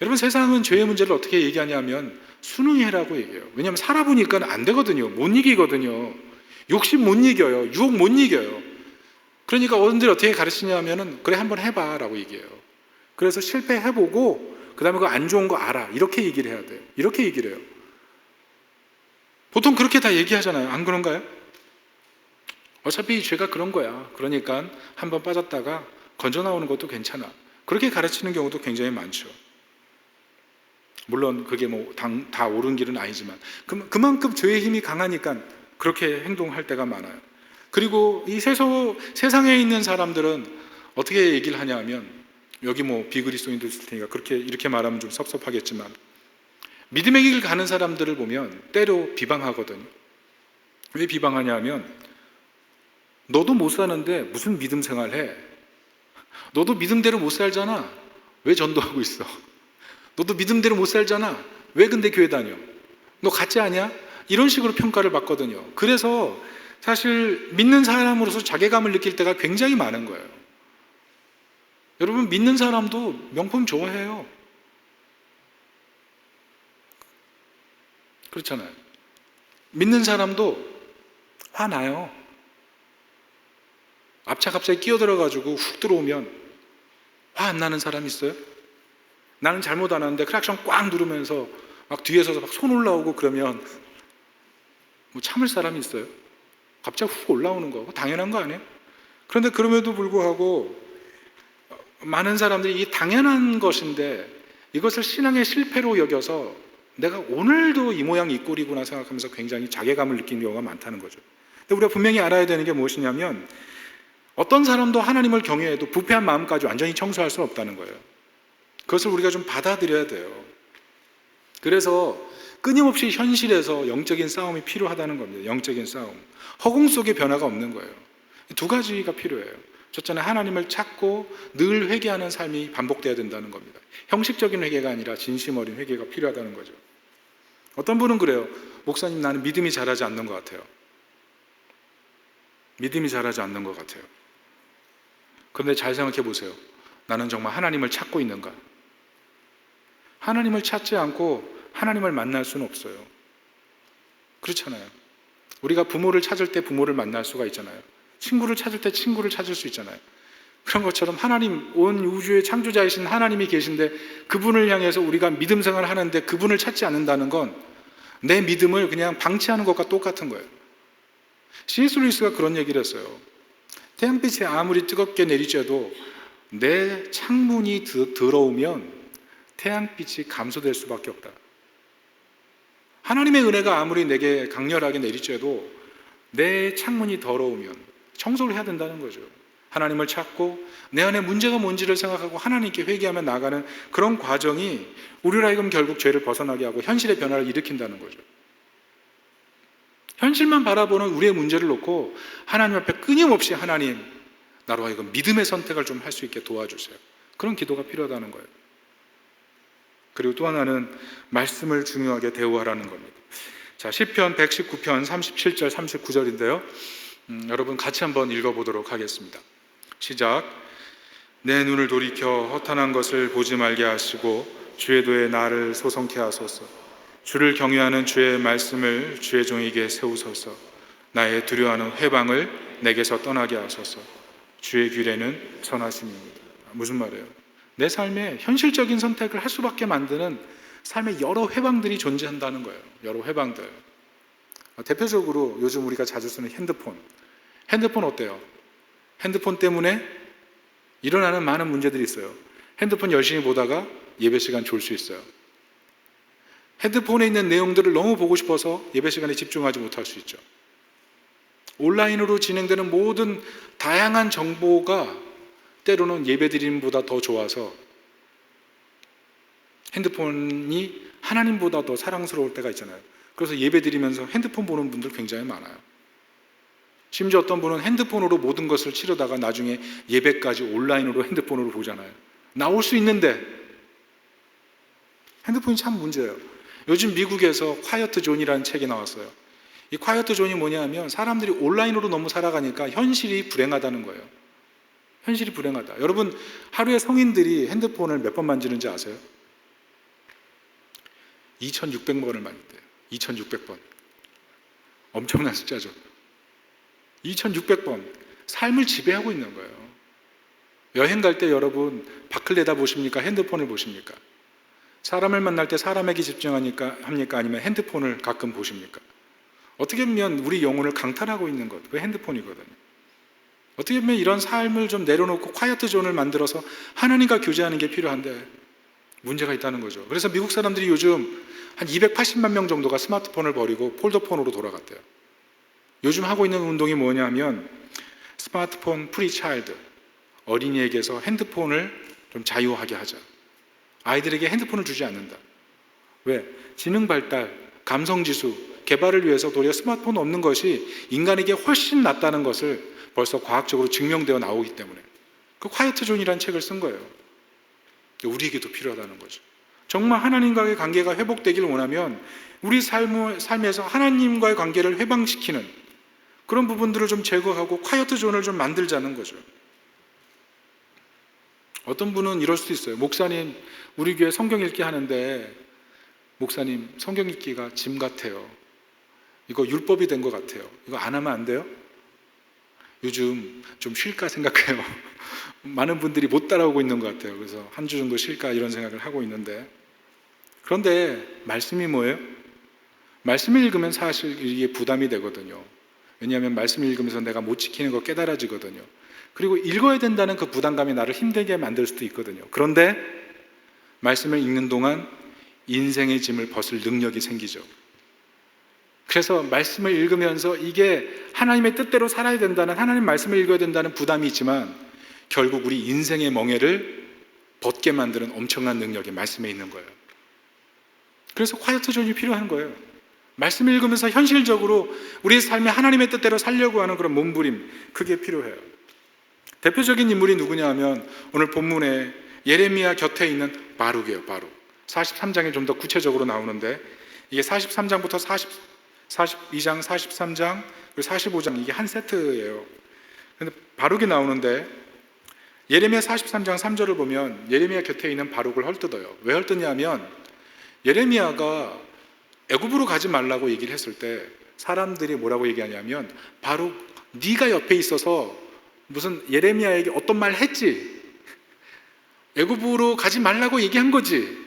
여러분, 세상은 죄의 문제를 어떻게 얘기하냐면 순응해라고 얘기해요. 왜냐하면 살아보니까 안 되거든요. 못 이기거든요. 욕심 못 이겨요. 유혹 못 이겨요. 그러니까 어른들이 어떻게 가르치냐면은 그래 한번 해봐 라고 얘기해요. 그래서 실패해보고 그 다음에 그거 안 좋은 거 알아, 이렇게 얘기를 해야 돼요. 이렇게 얘기를 해요. 보통 그렇게 다 얘기하잖아요. 안 그런가요? 어차피 죄가 그런 거야. 그러니까 한번 빠졌다가 건져 나오는 것도 괜찮아. 그렇게 가르치는 경우도 굉장히 많죠. 물론 그게 뭐 다 옳은 길은 아니지만 그만큼 죄의 힘이 강하니까 그렇게 행동할 때가 많아요. 그리고 이 세상에 있는 사람들은 어떻게 얘기를 하냐 하면, 여기 뭐 비그리스도인도 있을 테니까 그렇게 이렇게 말하면 좀 섭섭하겠지만, 믿음의 길 가는 사람들을 보면 때로 비방하거든요. 왜 비방하냐 하면, 너도 못 사는데 무슨 믿음 생활해? 너도 믿음대로 못 살잖아. 왜 전도하고 있어? 너도 믿음대로 못 살잖아. 왜 근데 교회 다녀? 너 가짜 아니야? 이런 식으로 평가를 받거든요. 그래서 사실 믿는 사람으로서 자괴감을 느낄 때가 굉장히 많은 거예요. 여러분, 믿는 사람도 명품 좋아해요. 그렇잖아요. 믿는 사람도 화나요. 앞차 갑자기 끼어들어가지고 훅 들어오면 화 안 나는 사람 있어요? 나는 잘못 안 하는데 클락션 꽉 누르면서 막 뒤에서 막 손 올라오고 그러면 뭐 참을 사람이 있어요? 갑자기 훅 올라오는 거 당연한 거 아니에요? 그런데 그럼에도 불구하고 많은 사람들이 이 당연한 것인데 이것을 신앙의 실패로 여겨서 내가 오늘도 이 모양 이 꼴이구나 생각하면서 굉장히 자괴감을 느끼는 경우가 많다는 거죠. 근데 우리가 분명히 알아야 되는 게 무엇이냐면, 어떤 사람도 하나님을 경외해도 부패한 마음까지 완전히 청소할 수는 없다는 거예요. 그것을 우리가 좀 받아들여야 돼요. 그래서 끊임없이 현실에서 영적인 싸움이 필요하다는 겁니다. 영적인 싸움. 허공 속에 변화가 없는 거예요. 두 가지가 필요해요. 첫째는 하나님을 찾고 늘 회개하는 삶이 반복돼야 된다는 겁니다. 형식적인 회개가 아니라 진심 어린 회개가 필요하다는 거죠. 어떤 분은 그래요. 목사님, 나는 믿음이 자라지 않는 것 같아요. 믿음이 자라지 않는 것 같아요. 그런데 잘 생각해 보세요. 나는 정말 하나님을 찾고 있는가? 하나님을 찾지 않고 하나님을 만날 수는 없어요. 그렇잖아요. 우리가 부모를 찾을 때 부모를 만날 수가 있잖아요. 친구를 찾을 때 친구를 찾을 수 있잖아요. 그런 것처럼 하나님, 온 우주의 창조자이신 하나님이 계신데 그분을 향해서 우리가 믿음 생활을 하는데 그분을 찾지 않는다는 건 내 믿음을 그냥 방치하는 것과 똑같은 거예요. C.S. 루이스가 그런 얘기를 했어요. 태양빛이 아무리 뜨겁게 내리쬐도 내 창문이 더러우면 태양빛이 감소될 수밖에 없다. 하나님의 은혜가 아무리 내게 강렬하게 내리쬐도 내 창문이 더러우면 청소를 해야 된다는 거죠. 하나님을 찾고 내 안에 문제가 뭔지를 생각하고 하나님께 회개하며 나가는 그런 과정이 우리로 하여금 결국 죄를 벗어나게 하고 현실의 변화를 일으킨다는 거죠. 현실만 바라보는 우리의 문제를 놓고 하나님 앞에 끊임없이, 하나님, 나로 하여금 믿음의 선택을 좀 할 수 있게 도와주세요. 그런 기도가 필요하다는 거예요. 그리고 또 하나는 말씀을 중요하게 대우하라는 겁니다. 자, 시편 119편 37절 39절인데요. 여러분 같이 한번 읽어보도록 하겠습니다. 시작. 내 눈을 돌이켜 허탄한 것을 보지 말게 하시고 주의 도에 나를 소성케 하소서. 주를 경외하는 주의 말씀을 주의 종에게 세우소서. 나의 두려워하는 회방을 내게서 떠나게 하소서. 주의 규례는 선하심입니다. 무슨 말이에요? 내 삶에 현실적인 선택을 할 수밖에 만드는 삶의 여러 회방들이 존재한다는 거예요. 여러 회방들. 대표적으로 요즘 우리가 자주 쓰는 핸드폰 어때요? 핸드폰 때문에 일어나는 많은 문제들이 있어요. 핸드폰 열심히 보다가 예배 시간 졸 수 있어요. 핸드폰에 있는 내용들을 너무 보고 싶어서 예배 시간에 집중하지 못할 수 있죠. 온라인으로 진행되는 모든 다양한 정보가 때로는 예배드림보다 더 좋아서 핸드폰이 하나님보다 더 사랑스러울 때가 있잖아요. 그래서 예배드리면서 핸드폰 보는 분들 굉장히 많아요. 심지어 어떤 분은 핸드폰으로 모든 것을 치르다가 나중에 예배까지 온라인으로 핸드폰으로 보잖아요. 나올 수 있는데 핸드폰이 참 문제예요. 요즘 미국에서 콰이어트 존이라는 책이 나왔어요. 이 콰이어트 존이 뭐냐면 사람들이 온라인으로 너무 살아가니까 현실이 불행하다는 거예요. 현실이 불행하다. 여러분, 하루에 성인들이 핸드폰을 몇 번 만지는지 아세요? 2600번을 만진대요. 2600번. 엄청난 숫자죠. 2600번. 삶을 지배하고 있는 거예요. 여행 갈 때 여러분 밖을 내다보십니까? 핸드폰을 보십니까? 사람을 만날 때 사람에게 집중하니까 합니까? 아니면 핸드폰을 가끔 보십니까? 어떻게 보면 우리 영혼을 강탈하고 있는 것, 그 핸드폰이거든요. 어떻게 보면 이런 삶을 좀 내려놓고 콰이어트 존을 만들어서 하나님과 교제하는 게 필요한데 문제가 있다는 거죠. 그래서 미국 사람들이 요즘 한 280만 명 정도가 스마트폰을 버리고 폴더폰으로 돌아갔대요. 요즘 하고 있는 운동이 뭐냐면 스마트폰 프리 차일드, 어린이에게서 핸드폰을 좀 자유하게 하자. 아이들에게 핸드폰을 주지 않는다. 왜? 지능 발달, 감성 지수, 개발을 위해서 도리어 스마트폰 없는 것이 인간에게 훨씬 낫다는 것을 벌써 과학적으로 증명되어 나오기 때문에 그 콰이어트 존이라는 책을 쓴 거예요. 우리에게도 필요하다는 거죠. 정말 하나님과의 관계가 회복되기를 원하면 우리 삶에서 하나님과의 관계를 회방시키는 그런 부분들을 좀 제거하고 콰이어트 존을 좀 만들자는 거죠. 어떤 분은 이럴 수도 있어요. 목사님, 우리 교회 성경 읽기 하는데 목사님, 성경 읽기가 짐 같아요. 이거 율법이 된 것 같아요. 이거 안 하면 안 돼요? 요즘 좀 쉴까 생각해요. 많은 분들이 못 따라오고 있는 것 같아요. 그래서 한 주 정도 쉴까 이런 생각을 하고 있는데, 그런데 말씀이 뭐예요? 말씀을 읽으면 사실 이게 부담이 되거든요. 왜냐하면 말씀을 읽으면서 내가 못 지키는 거 깨달아지거든요. 그리고 읽어야 된다는 그 부담감이 나를 힘들게 만들 수도 있거든요. 그런데 말씀을 읽는 동안 인생의 짐을 벗을 능력이 생기죠. 그래서 말씀을 읽으면서 이게 하나님의 뜻대로 살아야 된다는, 하나님 말씀을 읽어야 된다는 부담이 있지만 결국 우리 인생의 멍에를 벗게 만드는 엄청난 능력이 말씀에 있는 거예요. 그래서 콰이어트 존이 필요한 거예요. 말씀을 읽으면서 현실적으로 우리의 삶에 하나님의 뜻대로 살려고 하는 그런 몸부림, 그게 필요해요. 대표적인 인물이 누구냐 하면 오늘 본문에 예레미야 곁에 있는 바룩이에요. 바룩. 43장에 좀 더 구체적으로 나오는데 이게 43장부터 42장, 43장, 그리고 45장 이게 한 세트예요. 근데 바룩이 나오는데 예레미야 43장 3절을 보면 예레미야 곁에 있는 바룩을 헐뜯어요. 왜 헐뜯냐면 예레미야가 애굽으로 가지 말라고 얘기를 했을 때 사람들이 뭐라고 얘기하냐면 바룩 네가 옆에 있어서 무슨 예레미야에게 어떤 말 했지? 애굽으로 가지 말라고 얘기한 거지?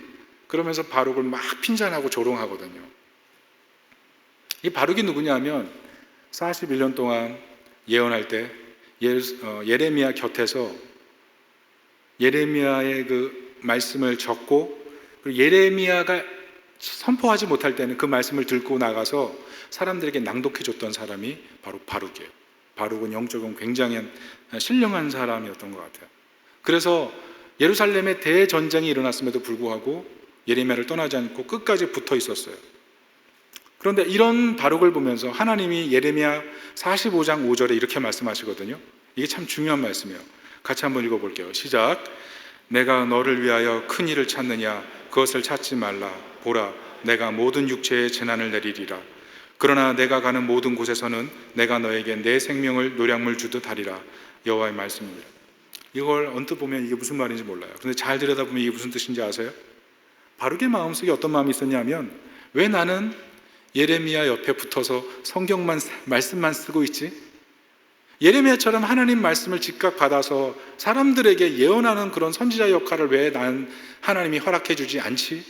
그러면서 바룩을 막 핀잔하고 조롱하거든요. 이 바룩이 누구냐면 41년 동안 예언할 때 예레미야 곁에서 예레미야의 그 말씀을 적고 그리고 예레미야가 선포하지 못할 때는 그 말씀을 들고 나가서 사람들에게 낭독해 줬던 사람이 바로 바룩이에요. 바룩은 영적으로 굉장히 신령한 사람이었던 것 같아요. 그래서 예루살렘에 대전쟁이 일어났음에도 불구하고 예레미야를 떠나지 않고 끝까지 붙어 있었어요. 그런데 이런 바룩을 보면서 하나님이 예레미야 45장 5절에 이렇게 말씀하시거든요. 이게 참 중요한 말씀이에요. 같이 한번 읽어볼게요. 시작. 내가 너를 위하여 큰 일을 찾느냐? 그것을 찾지 말라. 보라, 내가 모든 육체에 재난을 내리리라. 그러나 내가 가는 모든 곳에서는 내가 너에게 내 생명을 노량물 주듯 하리라. 여호와의 말씀입니다. 이걸 언뜻 보면 이게 무슨 말인지 몰라요. 그런데 잘 들여다보면 이게 무슨 뜻인지 아세요? 바룩의 마음속에 어떤 마음이 있었냐면 왜 나는 예레미야 옆에 붙어서 성경만 말씀만 쓰고 있지? 예레미야처럼 하나님 말씀을 즉각 받아서 사람들에게 예언하는 그런 선지자 역할을 왜 난 하나님이 허락해 주지 않지?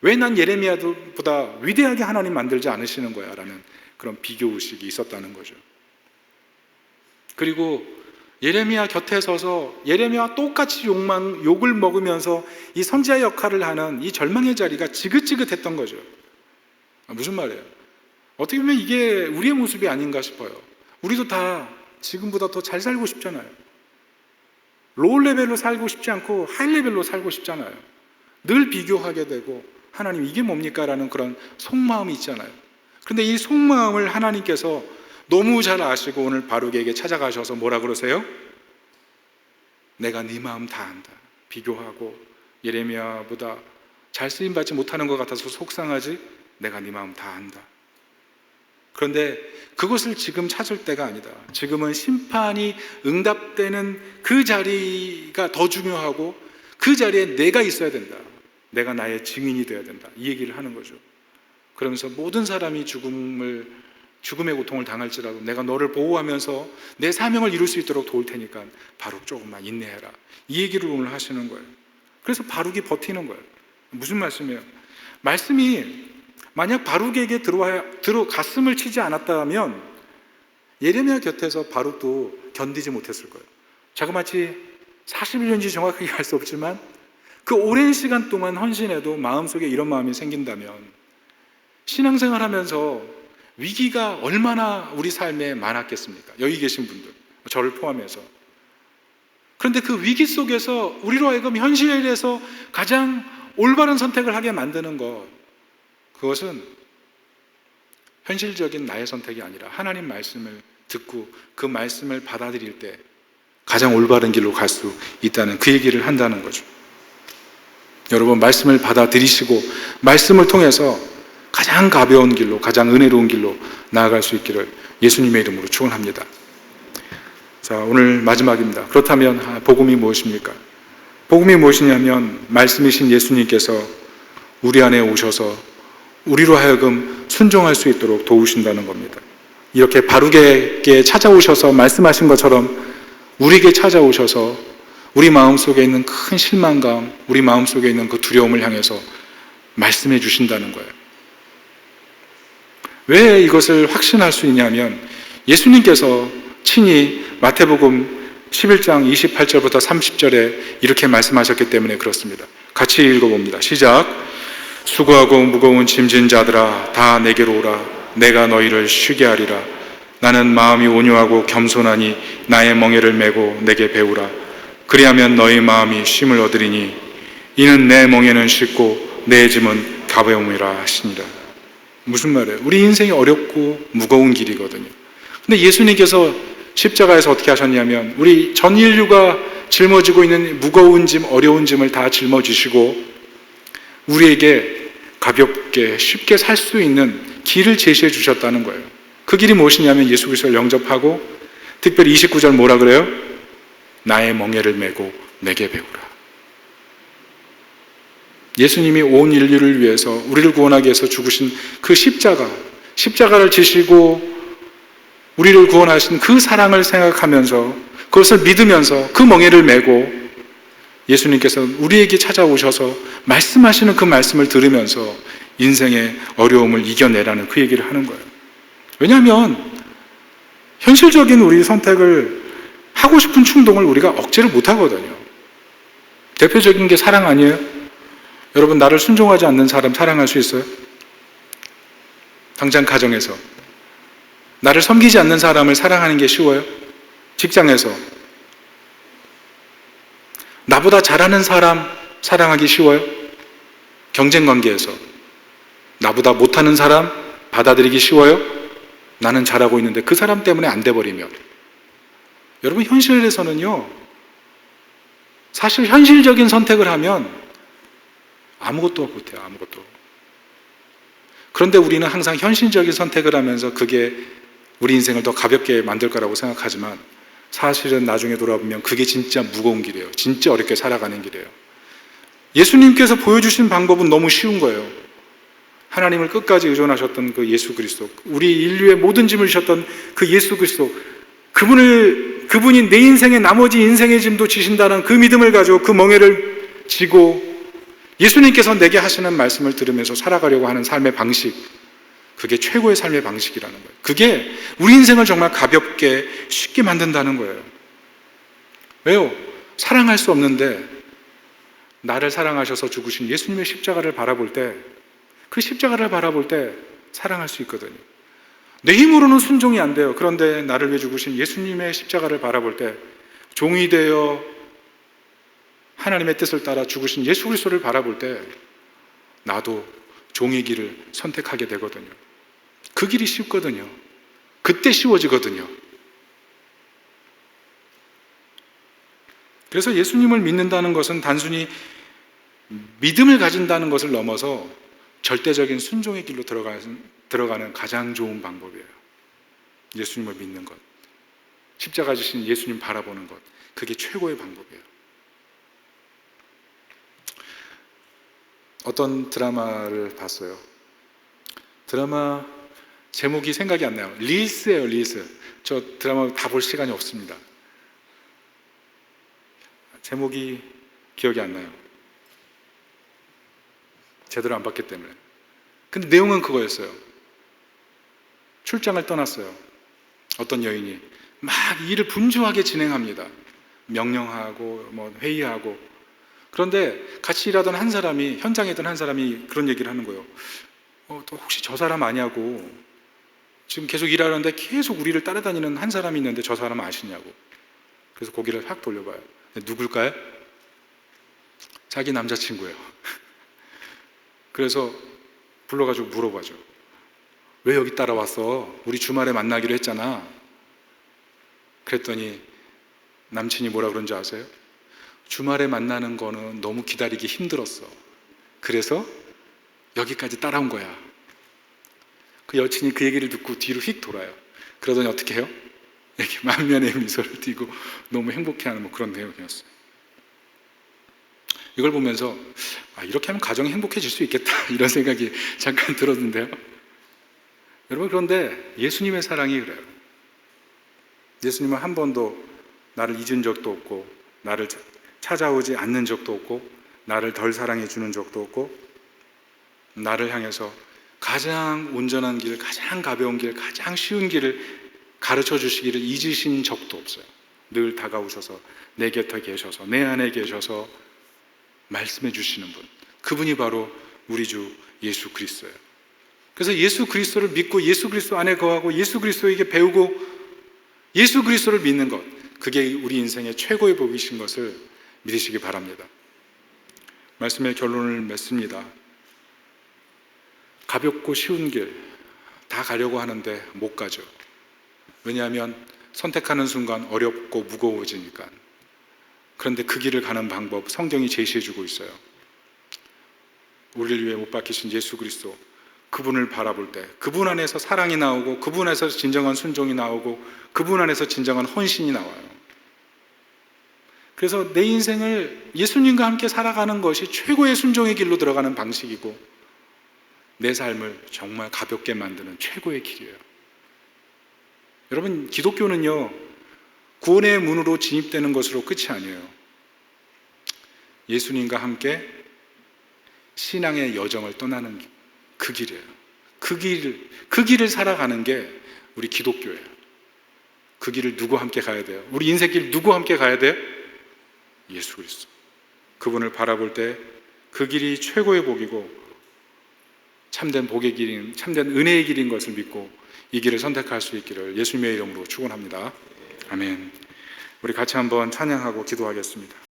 왜 난 예레미야보다 위대하게 하나님 만들지 않으시는 거야? 라는 그런 비교의식이 있었다는 거죠. 그리고 예레미야 곁에 서서 예레미야와 똑같이 욕을 먹으면서 이 선지자 역할을 하는 이 절망의 자리가 지긋지긋했던 거죠. 무슨 말이에요? 어떻게 보면 이게 우리의 모습이 아닌가 싶어요. 우리도 다 지금보다 더 잘 살고 싶잖아요. 로우 레벨로 살고 싶지 않고 하이 레벨로 살고 싶잖아요. 늘 비교하게 되고 하나님 이게 뭡니까? 라는 그런 속마음이 있잖아요. 그런데 이 속마음을 하나님께서 너무 잘 아시고 오늘 바룩에게 찾아가셔서 뭐라 그러세요? 내가 네 마음 다 안다. 비교하고 예레미야보다 잘 쓰임받지 못하는 것 같아서 속상하지? 내가 네 마음 다 안다. 그런데 그것을 지금 찾을 때가 아니다. 지금은 심판이 응답되는 그 자리가 더 중요하고 그 자리에 내가 있어야 된다. 내가 나의 증인이 되어야 된다. 이 얘기를 하는 거죠. 그러면서 모든 사람이 죽음의 고통을 당할지라도 내가 너를 보호하면서 내 사명을 이룰 수 있도록 도울 테니까 바룩 조금만 인내해라. 이 얘기를 오늘 하시는 거예요. 그래서 바룩이 버티는 거예요. 무슨 말씀이에요? 말씀이 만약 바룩에게 가슴을 치지 않았다면 예레미야 곁에서 바룩도 견디지 못했을 거예요. 자그마치 41년인지 정확하게 알 수 없지만 그 오랜 시간 동안 헌신해도 마음속에 이런 마음이 생긴다면 신앙생활 하면서 위기가 얼마나 우리 삶에 많았겠습니까? 여기 계신 분들, 저를 포함해서. 그런데 그 위기 속에서 우리로 하여금 현실에서 가장 올바른 선택을 하게 만드는 것, 그것은 현실적인 나의 선택이 아니라 하나님 말씀을 듣고 그 말씀을 받아들일 때 가장 올바른 길로 갈 수 있다는 그 얘기를 한다는 거죠. 여러분, 말씀을 받아들이시고 말씀을 통해서 가장 가벼운 길로, 가장 은혜로운 길로 나아갈 수 있기를 예수님의 이름으로 축원합니다. 자, 오늘 마지막입니다. 그렇다면 복음이 무엇입니까? 복음이 무엇이냐면 말씀이신 예수님께서 우리 안에 오셔서 우리로 하여금 순종할 수 있도록 도우신다는 겁니다. 이렇게 바룩에게 찾아오셔서 말씀하신 것처럼 우리에게 찾아오셔서 우리 마음속에 있는 큰 실망감, 우리 마음속에 있는 그 두려움을 향해서 말씀해 주신다는 거예요. 왜 이것을 확신할 수 있냐면 예수님께서 친히 마태복음 11장 28절부터 30절에 이렇게 말씀하셨기 때문에 그렇습니다. 같이 읽어봅니다. 시작. 수고하고 무거운 짐진 자들아 다 내게로 오라. 내가 너희를 쉬게 하리라. 나는 마음이 온유하고 겸손하니 나의 멍에를 메고 내게 배우라. 그리하면 너희 마음이 쉼을 얻으리니 이는 내 멍에는 쉽고 내 짐은 가벼움이라 하시니라. 무슨 말이에요? 우리 인생이 어렵고 무거운 길이거든요. 근데 예수님께서 십자가에서 어떻게 하셨냐면 우리 전 인류가 짊어지고 있는 무거운 짐, 어려운 짐을 다 짊어지시고 우리에게 가볍게 쉽게 살 수 있는 길을 제시해 주셨다는 거예요. 그 길이 무엇이냐면 예수 그리스도를 영접하고 특별히 29절 뭐라 그래요? 나의 멍에를 메고 내게 배우라. 예수님이 온 인류를 위해서 우리를 구원하기 위해서 죽으신 그 십자가를 지시고 우리를 구원하신 그 사랑을 생각하면서 그것을 믿으면서 그 멍에를 메고 예수님께서 우리에게 찾아오셔서 말씀하시는 그 말씀을 들으면서 인생의 어려움을 이겨내라는 그 얘기를 하는 거예요. 왜냐하면 현실적인 우리 선택을 하고 싶은 충동을 우리가 억제를 못 하거든요. 대표적인 게 사랑 아니에요? 여러분, 나를 순종하지 않는 사람 사랑할 수 있어요? 당장 가정에서 나를 섬기지 않는 사람을 사랑하는 게 쉬워요? 직장에서 나보다 잘하는 사람 사랑하기 쉬워요? 경쟁관계에서 나보다 못하는 사람 받아들이기 쉬워요? 나는 잘하고 있는데 그 사람 때문에 안 돼버리면. 여러분, 현실에서는요, 사실 현실적인 선택을 하면 아무것도 못해요. 아무것도. 그런데 우리는 항상 현실적인 선택을 하면서 그게 우리 인생을 더 가볍게 만들 거라고 생각하지만 사실은 나중에 돌아보면 그게 진짜 무거운 길이에요. 진짜 어렵게 살아가는 길이에요. 예수님께서 보여주신 방법은 너무 쉬운 거예요. 하나님을 끝까지 의존하셨던 그 예수 그리스도, 우리 인류의 모든 짐을 지셨던 그 예수 그리스도, 그분이 내 인생의 나머지 인생의 짐도 지신다는 그 믿음을 가지고 그 멍에를 지고 예수님께서 내게 하시는 말씀을 들으면서 살아가려고 하는 삶의 방식, 그게 최고의 삶의 방식이라는 거예요. 그게 우리 인생을 정말 가볍게 쉽게 만든다는 거예요. 왜요? 사랑할 수 없는데 나를 사랑하셔서 죽으신 예수님의 십자가를 바라볼 때, 그 십자가를 바라볼 때 사랑할 수 있거든요. 내 힘으로는 순종이 안 돼요. 그런데 나를 위해 죽으신 예수님의 십자가를 바라볼 때 종이 되어 하나님의 뜻을 따라 죽으신 예수 그리스도를 바라볼 때 나도 종의 길을 선택하게 되거든요. 그 길이 쉽거든요. 그때 쉬워지거든요. 그래서 예수님을 믿는다는 것은 단순히 믿음을 가진다는 것을 넘어서 절대적인 순종의 길로 들어가는 가장 좋은 방법이에요. 예수님을 믿는 것, 십자가 지신 예수님 바라보는 것, 그게 최고의 방법이에요. 어떤 드라마를 봤어요. 드라마 제목이 생각이 안 나요. 릴스예요, 릴스. 저 드라마 다 볼 시간이 없습니다. 제목이 기억이 안 나요. 제대로 안 봤기 때문에. 근데 내용은 그거였어요. 출장을 떠났어요. 어떤 여인이 막 일을 분주하게 진행합니다. 명령하고 회의하고. 그런데 같이 일하던 한 사람이, 현장에 있던 한 사람이 그런 얘기를 하는 거예요. 또 혹시 저 사람 아냐고. 지금 계속 일하는데 계속 우리를 따라다니는 한 사람이 있는데 저 사람 아시냐고. 그래서 고개를 확 돌려봐요. 누굴까요? 자기 남자친구예요. 그래서 불러가지고 물어봐죠. 왜 여기 따라왔어? 우리 주말에 만나기로 했잖아. 그랬더니 남친이 뭐라 그런지 아세요? 주말에 만나는 거는 너무 기다리기 힘들었어. 그래서 여기까지 따라온 거야. 그 여친이 그 얘기를 듣고 뒤로 휙 돌아요. 그러더니 어떻게 해요? 이렇게 만면에 미소를 띠고 너무 행복해하는 그런 내용이었어요. 이걸 보면서 이렇게 하면 가정이 행복해질 수 있겠다 이런 생각이 잠깐 들었는데요. 여러분, 그런데 예수님의 사랑이 그래요. 예수님은 한 번도 나를 잊은 적도 없고, 나를 찾아오지 않는 적도 없고, 나를 덜 사랑해 주는 적도 없고, 나를 향해서 가장 온전한 길, 가장 가벼운 길, 가장 쉬운 길을 가르쳐 주시기를 잊으신 적도 없어요. 늘 다가오셔서 내 곁에 계셔서, 내 안에 계셔서 말씀해 주시는 분, 그분이 바로 우리 주 예수 그리스도예요. 그래서 예수 그리스도를 믿고 예수 그리스도 안에 거하고 예수 그리스도에게 배우고 예수 그리스도를 믿는 것, 그게 우리 인생의 최고의 복이신 것을 믿으시기 바랍니다. 말씀의 결론을 맺습니다. 가볍고 쉬운 길 다 가려고 하는데 못 가죠. 왜냐하면 선택하는 순간 어렵고 무거워지니까. 그런데 그 길을 가는 방법 성경이 제시해 주고 있어요. 우리를 위해 못 박히신 예수 그리스도, 그분을 바라볼 때 그분 안에서 사랑이 나오고, 그분 안에서 진정한 순종이 나오고, 그분 안에서 진정한 헌신이 나와요. 그래서 내 인생을 예수님과 함께 살아가는 것이 최고의 순종의 길로 들어가는 방식이고, 내 삶을 정말 가볍게 만드는 최고의 길이에요. 여러분, 기독교는요, 구원의 문으로 진입되는 것으로 끝이 아니에요. 예수님과 함께 신앙의 여정을 떠나는 그 길이에요. 그 길을 살아가는 게 우리 기독교예요. 그 길을 누구 함께 가야 돼요? 우리 인생길 누구 함께 가야 돼요? 예수 그리스도. 그분을 바라볼 때 그 길이 최고의 복이고, 참된 복의 길인, 참된 은혜의 길인 것을 믿고 이 길을 선택할 수 있기를 예수님의 이름으로 축원합니다. 아멘. 우리 같이 한번 찬양하고 기도하겠습니다.